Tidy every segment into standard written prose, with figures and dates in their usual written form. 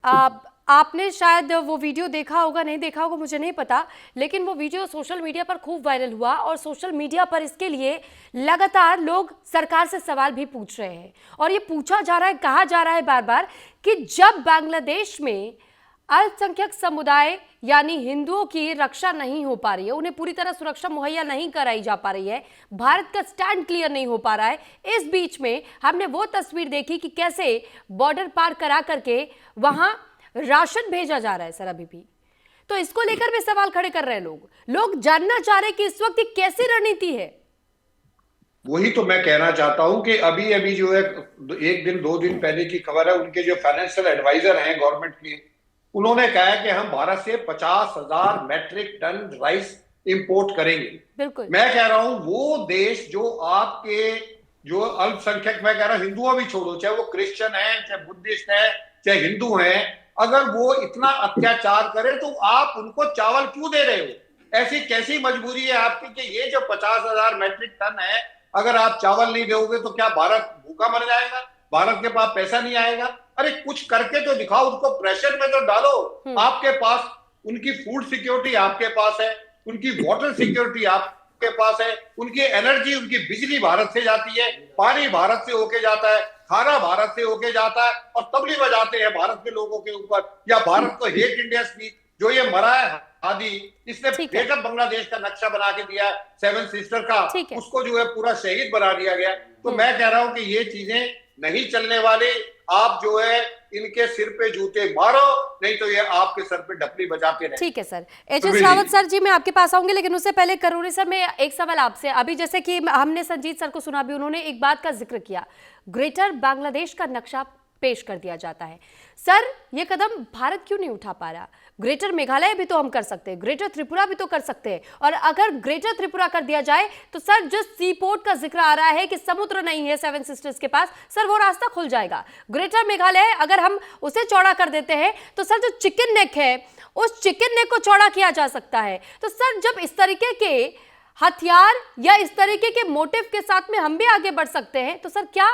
आप आपने शायद वो वीडियो देखा होगा, नहीं देखा होगा मुझे नहीं पता, लेकिन वो वीडियो सोशल मीडिया पर खूब वायरल हुआ और सोशल मीडिया पर इसके लिए लगातार लोग सरकार से सवाल भी पूछ रहे हैं। और ये पूछा जा रहा है, कहा जा रहा है बार बार कि जब बांग्लादेश में अल्पसंख्यक समुदाय यानी हिंदुओं की रक्षा नहीं हो पा रही है, उन्हें पूरी तरह सुरक्षा मुहैया नहीं कराई जा पा रही है, भारत का स्टैंड क्लियर नहीं हो पा रहा है, इस बीच में हमने वो तस्वीर देखी कि कैसे बॉर्डर पार करा करके वहां राशन भेजा जा रहा है। सर अभी भी तो इसको लेकर भी सवाल खड़े कर रहे हैं लोग जानना चाह रहे हैं कि इस वक्त कैसी रणनीति है। वही तो मैं कहना चाहता हूं कि अभी अभी जो है, एक दिन दो दिन पहले की खबर है, उनके जो फाइनेंशियल एडवाइजर हैं गवर्नमेंट के, उन्होंने कहा है कि हम भारत से 50,000 मैट्रिक टन राइस इंपोर्ट करेंगे। बिल्कुल। मैं कह रहा हूं वो देश जो आपके जो अल्पसंख्यक, मैं कह रहा हूं हिंदुओं भी छोड़ो, चाहे वो क्रिश्चियन है, चाहे बुद्धिस्ट है, चाहे हिंदू है, अगर वो इतना अत्याचार करे तो आप उनको चावल क्यों दे रहे हो? ऐसी कैसी मजबूरी है आपकी कि ये जो 50,000 मैट्रिक टन है, अगर आप चावल नहीं दोगे तो क्या भारत भूखा मर जाएगा? भारत के पास पैसा नहीं आएगा? अरे कुछ करके तो दिखाओ, उनको प्रेशर में तो डालो। आपके पास उनकी फूड सिक्योरिटी आपके पास है, उनकी वाटर सिक्योरिटी आपके पास है, उनकी एनर्जी, उनकी बिजली भारत से जाती है, पानी भारत से होके जाता है, खाना भारत से होके जाता है, और तबली बजाते हैं भारत के लोगों के ऊपर। या भारत को हेट इंडिया स्पीच, जो ये मरा है हादी, इसने ठीक है। ब्रेकअप बांग्लादेश का नक्शा बना के दिया, सेवन सिस्टर का, ठीक है। उसको जो है पूरा शहीद बना दिया गया। तो मैं कह रहा हूं कि ये चीजें नहीं चलने वाली। आप जो है इनके सिर पे जूते मारो, नहीं तो ये आपके सर पे ढपली बजाते रहे। ठीक है सर। एच.एस. रावत सर जी, मैं आपके पास आऊंगी, लेकिन उससे पहले करूरी सर, मैं एक सवाल आपसे, अभी जैसे कि हमने संजीत सर को सुना भी, उन्होंने एक बात का जिक्र किया, ग्रेटर बांग्लादेश का नक्शा पेश कर दिया जाता है। सर ये कदम भारत क्यों नहीं उठा पा रहा? ग्रेटर मेघालय भी तो हम कर सकते हैं, ग्रेटर त्रिपुरा भी तो कर सकते हैं, और अगर ग्रेटर त्रिपुरा कर दिया जाए तो सर जो सी पोर्ट का जिक्र आ रहा है कि समुद्र नहीं है सेवन सिस्टर्स के पास, सर वो रास्ता खुल जाएगा। ग्रेटर मेघालय अगर हम उसे चौड़ा कर देते हैं तो सर जो चिकन नेक है, उस चिकन नेक को चौड़ा किया जा सकता है। तो सर जब इस तरीके के हथियार या इस तरीके के मोटिव के साथ में हम भी आगे बढ़ सकते हैं, तो सर क्या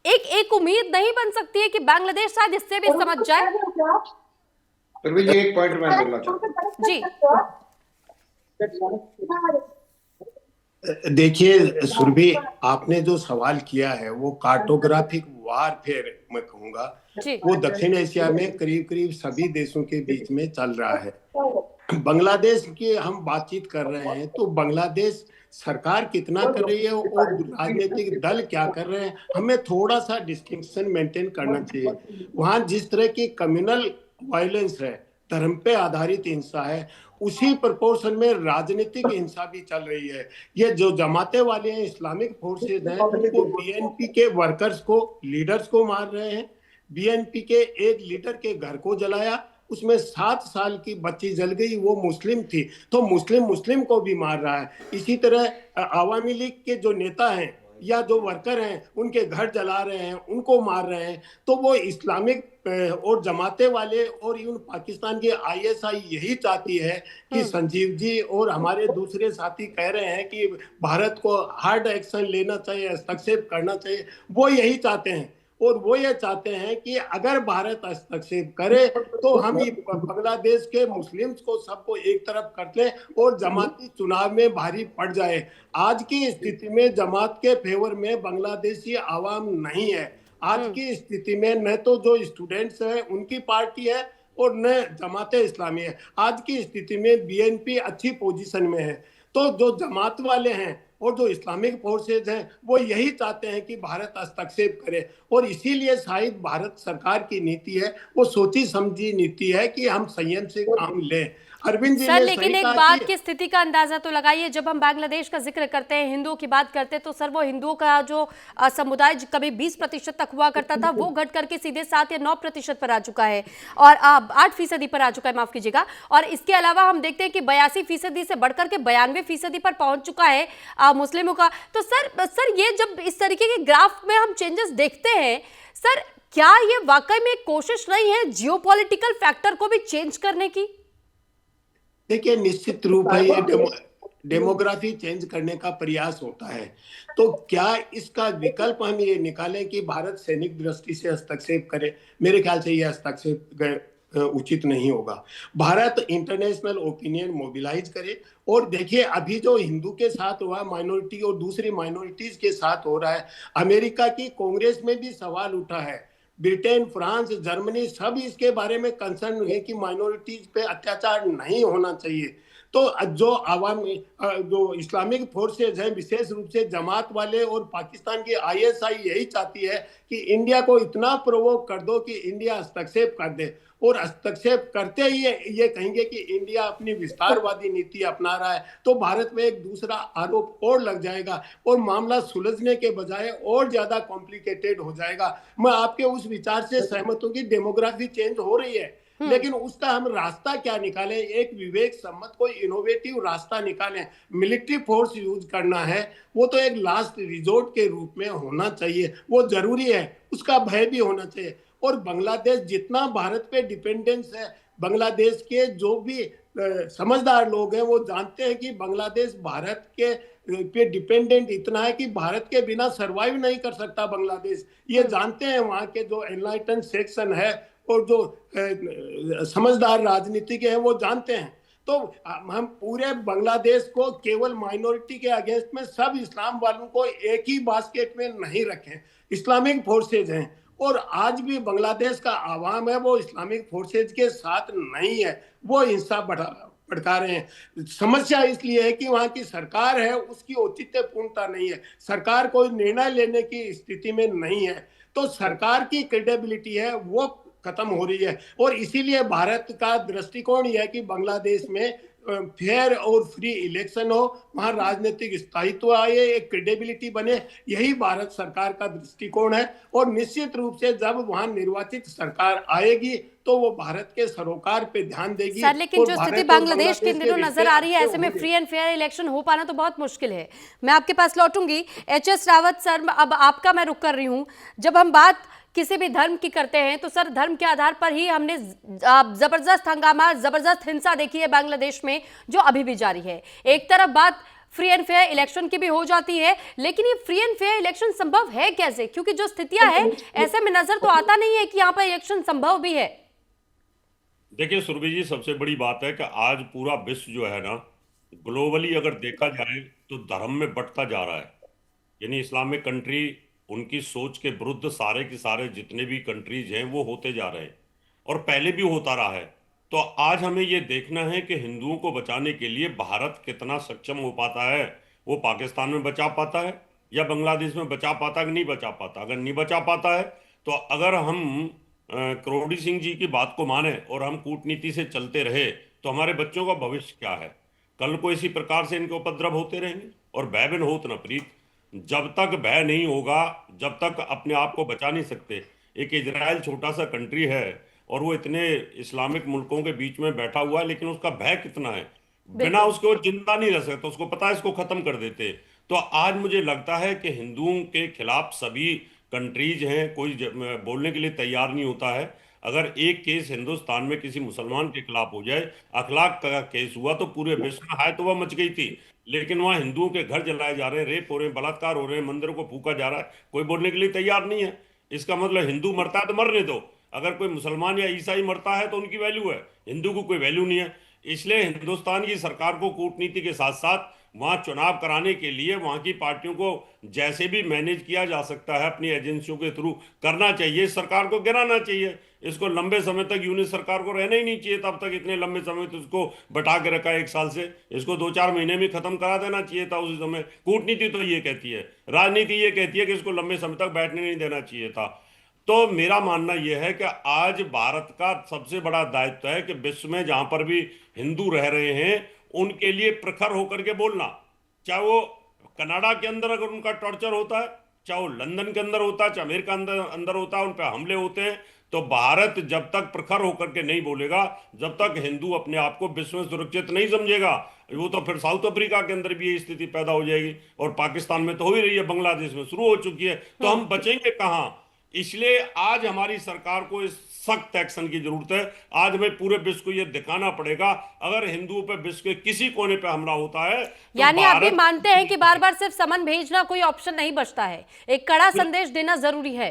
एक उम्मीद नहीं बन सकती है कि बांग्लादेश शायद इससे भी समझ जाए? फिर जी एक पॉइंट मैं बोलना चाहता हूँ। जी। देखिए सुरभि, आपने जो सवाल किया है वो कार्टोग्राफिक वारफेयर मैं कहूंगा, जी। वो दक्षिण एशिया में करीब करीब सभी देशों के बीच में चल रहा है। बांग्लादेश की हम बातचीत कर रहे हैं तो बांग्लादेश सरकार कितना कर रही है और राजनीतिक दल क्या कर रहे हैं, हमें थोड़ा सा डिस्टिंक्शन मेंटेन करना चाहिए। वहां जिस तरह की कम्युनल वायलेंस है, धर्म पे आधारित हिंसा है, उसी प्रोपोर्शन में राजनीतिक हिंसा भी चल रही है। ये जो जमाते वाले हैं, इस्लामिक फोर्सेज हैं, वो बीएनपी के वर्कर्स को, लीडर्स को मार रहे हैं। बीएनपी के एक लीडर के घर को जलाया, उसमें 7 साल की बच्ची जल गई, वो मुस्लिम थी, तो मुस्लिम मुस्लिम को भी मार रहा है। इसी तरह आवामी लीग के जो नेता हैं या जो वर्कर हैं, उनके घर जला रहे हैं, उनको मार रहे हैं। तो वो इस्लामिक और जमाते वाले और यूं पाकिस्तान की आईएसआई यही चाहती है कि संजीव जी और हमारे दूसरे साथी कह रहे हैं कि भारत को हार्ड एक्शन लेना चाहिए, हस्तक्षेप करना चाहिए, वो यही चाहते हैं। और वो ये चाहते हैं कि अगर भारत हस्तक्षेप करे तो हम बांग्लादेश के मुस्लिम्स को सबको एक तरफ कर ले और जमाती चुनाव में भारी पड़ जाए। आज की स्थिति में जमात के फेवर में बांग्लादेशी आवाम नहीं है। आज की स्थिति में न तो जो स्टूडेंट्स हैं उनकी पार्टी है और न जमात इस्लामी है। आज की स्थिति में बीएनपी अच्छी पोजीशन में है। तो जो जमात वाले हैं और जो इस्लामिक फोर्सेज हैं वो यही चाहते हैं कि भारत हस्तक्षेप करे, और इसीलिए शायद भारत सरकार की नीति है वो सोची समझी नीति है कि हम संयम से काम लें। अरविंद जी सर ने लेकिन सही एक कहा बात कि की स्थिति का अंदाजा तो लगाइए, जब हम बांग्लादेश का जिक्र करते हैं, हिंदुओं की बात करते हैं, तो सर वो हिंदुओं का जो समुदाय कभी 20% तक हुआ करता था, वो घट करके सीधे 7 या 9% पर आ चुका है, और 8% पर आ चुका है, माफ कीजिएगा। और इसके अलावा हम देखते हैं कि 82% से बढ़कर के 92% पर पहुंच चुका है मुस्लिमों का। तो सर ये जब इस तरीके के ग्राफ में हम चेंजेस देखते हैं, सर क्या ये वाकई में कोशिश नहीं है जियोपॉलिटिकल फैक्टर को भी चेंज करने की? देखिए निश्चित रूप है ये डेमोग्राफी चेंज करने का प्रयास होता है। तो क्या इसका विकल्प हम ये निकालें कि भारत सैनिक दृष्टि से हस्तक्षेप करे? मेरे ख्याल से ये हस्तक्षेप उचित नहीं होगा। भारत इंटरनेशनल ओपिनियन मोबिलाइज करे। और देखिए अभी जो हिंदू के साथ हुआ, माइनॉरिटी और दूसरी माइनॉरिटीज के साथ हो रहा है, अमेरिका की कांग्रेस में भी सवाल उठा है, ब्रिटेन, फ्रांस, जर्मनी सब इसके बारे में कंसर्न है कि माइनॉरिटीज पे अत्याचार नहीं होना चाहिए। तो जो आवामी जो इस्लामिक फोर्सेज हैं, विशेष रूप से जमात वाले और पाकिस्तान की आईएसआई यही चाहती है कि इंडिया को इतना प्रोवोक कर दो कि इंडिया हस्तक्षेप कर दे, और हस्तक्षेप करते ही ये कहेंगे कि इंडिया अपनी विस्तारवादी नीति अपना रहा है, तो भारत में एक दूसरा आरोप और लग जाएगा और मामला सुलझने के बजाय और ज्यादा कॉम्प्लिकेटेड हो जाएगा। मैं आपके उस विचार से सहमत हूं कि डेमोग्राफी चेंज हो रही है, लेकिन उसका हम रास्ता क्या निकालें, एक विवेक सम्मत कोई इनोवेटिव रास्ता निकालें। मिलिट्री फोर्स यूज करना है वो तो एक लास्ट रिजोर्ट के रूप में होना चाहिए, वो जरूरी है, उसका भय भी होना चाहिए। और बांग्लादेश जितना भारत पे डिपेंडेंस है, बांग्लादेश के जो भी समझदार लोग हैं वो जानते हैं कि बांग्लादेश भारत के पे डिपेंडेंट इतना है कि भारत के बिना सरवाइव नहीं कर सकता बांग्लादेश। ये जानते हैं वहाँ के जो एनलाइटन सेक्शन है और जो समझदार राजनीतिक हैं वो जानते हैं। तो हम पूरे बांग्लादेश को केवल माइनॉरिटी के अगेंस्ट में सब इस्लाम वालों को एक ही बास्केट में नहीं रखें। इस्लामिक फोर्सेज हैं और आज भी बांग्लादेश का आवाम है वो इस्लामिक फोर्सेज के साथ नहीं है, वो हिंसा भड़का रहे हैं। समस्या इसलिए है कि वहाँ की सरकार है उसकी औचित्यपूर्णता नहीं है, सरकार कोई निर्णय लेने की स्थिति में नहीं है, तो सरकार की क्रेडिबिलिटी है वो खत्म हो रही है। और इसीलिए भारत का दृष्टिकोण यह है कि बांग्लादेश में फेयर और फ्री इलेक्शन हो, वहां राजनीतिक स्थायित्व आए, एक क्रेडिबिलिटी बने, यही भारत सरकार का दृष्टिकोण है। और निश्चित रूप से जब वहां निर्वाचित सरकार आएगी तो वो भारत के सरोकार पे ध्यान देगी। सर लेकिन जो स्थिति बांग्लादेश के इन दिनों नजर आ रही है, ऐसे में फ्री एंड फेयर इलेक्शन हो पाना तो बहुत मुश्किल है। मैं आपके पास लौटूंगी। एचएस रावत सर, अब आपका मैं रुक कर रही हूँ। जब हम बात किसी भी धर्म की करते हैं तो सर धर्म के आधार पर ही हमने जबरदस्त हंगामा, जबरदस्त हिंसा देखी है बांग्लादेश में, जो अभी भी जारी है। एक तरफ बात फ्री एंड फेयर इलेक्शन की भी हो जाती है, लेकिन ये फ्री एंड फेयर इलेक्शन संभव है कैसे? क्योंकि जो स्थितियां हैं ऐसे में नजर तो आता नहीं है कि यहाँ पर इलेक्शन संभव भी है। देखिए सुरभि जी, सबसे बड़ी बात है कि आज पूरा विश्व जो है ना, ग्लोबली अगर देखा जाए तो धर्म में बंटता जा रहा है। यानी इस्लामिक कंट्री उनकी सोच के विरुद्ध सारे के सारे जितने भी कंट्रीज हैं वो होते जा रहे हैं और पहले भी होता रहा है। तो आज हमें ये देखना है कि हिंदुओं को बचाने के लिए भारत कितना सक्षम हो पाता है। वो पाकिस्तान में बचा पाता है या बांग्लादेश में बचा पाता है कि नहीं बचा पाता। अगर नहीं बचा पाता है तो अगर हम करोड़ी सिंह जी की बात को माने और हम कूटनीति से चलते रहे तो हमारे बच्चों का भविष्य क्या है? कल को इसी प्रकार से इनके उपद्रव होते रहेंगे। और भय बिन होत न प्रीत, जब तक भय नहीं होगा, जब तक अपने आप को बचा नहीं सकते। एक इजराइल छोटा सा कंट्री है और वो इतने इस्लामिक मुल्कों के बीच में बैठा हुआ है, लेकिन उसका भय कितना है, बिना उसके वो जिंदा नहीं रह सकता। उसको पता है इसको खत्म कर देते। तो आज मुझे लगता है कि हिंदुओं के खिलाफ सभी कंट्रीज हैं, कोई बोलने के लिए तैयार नहीं होता है। अगर एक केस हिंदुस्तान में किसी मुसलमान के खिलाफ हो जाए, अखलाक का केस हुआ, तो पूरे विश्व में हाय तो वह मच गई थी। लेकिन वहाँ हिंदुओं के घर जलाए जा रहे हैं, रेप हो रहे हैं, बलात्कार हो रहे हैं, मंदिरों को फूका जा रहा है, कोई बोलने के लिए तैयार नहीं है। इसका मतलब हिंदू मरता है तो मरने दो, अगर कोई मुसलमान या ईसाई मरता है तो उनकी वैल्यू है, हिंदू को कोई वैल्यू नहीं है। इसलिए हिंदुस्तान की सरकार को कूटनीति के साथ साथ वहाँ चुनाव कराने के लिए वहाँ की पार्टियों को जैसे भी मैनेज किया जा सकता है अपनी एजेंसियों के थ्रू करना चाहिए। सरकार को गिराना चाहिए, इसको लंबे समय तक यूनिट सरकार को रहना ही नहीं चाहिए। तब तक इतने लंबे समय तक इसको बटा के रखा है 1 साल से, इसको 2-4 महीने में खत्म करा देना चाहिए था उसी समय। कूटनीति तो ये कहती है, राजनीति ये कहती है कि इसको लंबे समय तक बैठने नहीं देना चाहिए था। तो मेरा मानना यह है कि आज भारत का सबसे बड़ा दायित्व है कि विश्व में जहां पर भी हिंदू रह रहे हैं उनके लिए प्रखर होकर के बोलना। चाहे वो कनाडा के अंदर अगर उनका टॉर्चर होता है, चाहे वो लंदन के अंदर होता है, चाहे अमेरिका अंदर होता है, उन पर हमले होते हैं, तो भारत जब तक प्रखर होकर के नहीं बोलेगा, जब तक हिंदू अपने आप को विश्व में सुरक्षित नहीं समझेगा, वो तो फिर साउथ अफ्रीका के अंदर भी ये स्थिति पैदा हो जाएगी और पाकिस्तान में तो हो ही रही है, बांग्लादेश में शुरू हो चुकी है। तो हम बचेंगे कहाँ? इसलिए आज हमारी सरकार को इस सख्त एक्शन की जरूरत है। आज हमें पूरे विश्व को यह दिखाना पड़ेगा, अगर हिंदुओं पे विश्व के किसी कोने पे हमला होता है तो यानी आप भी मानते हैं कि बार बार सिर्फ समन भेजना कोई ऑप्शन नहीं बचता है, एक कड़ा संदेश देना जरूरी है।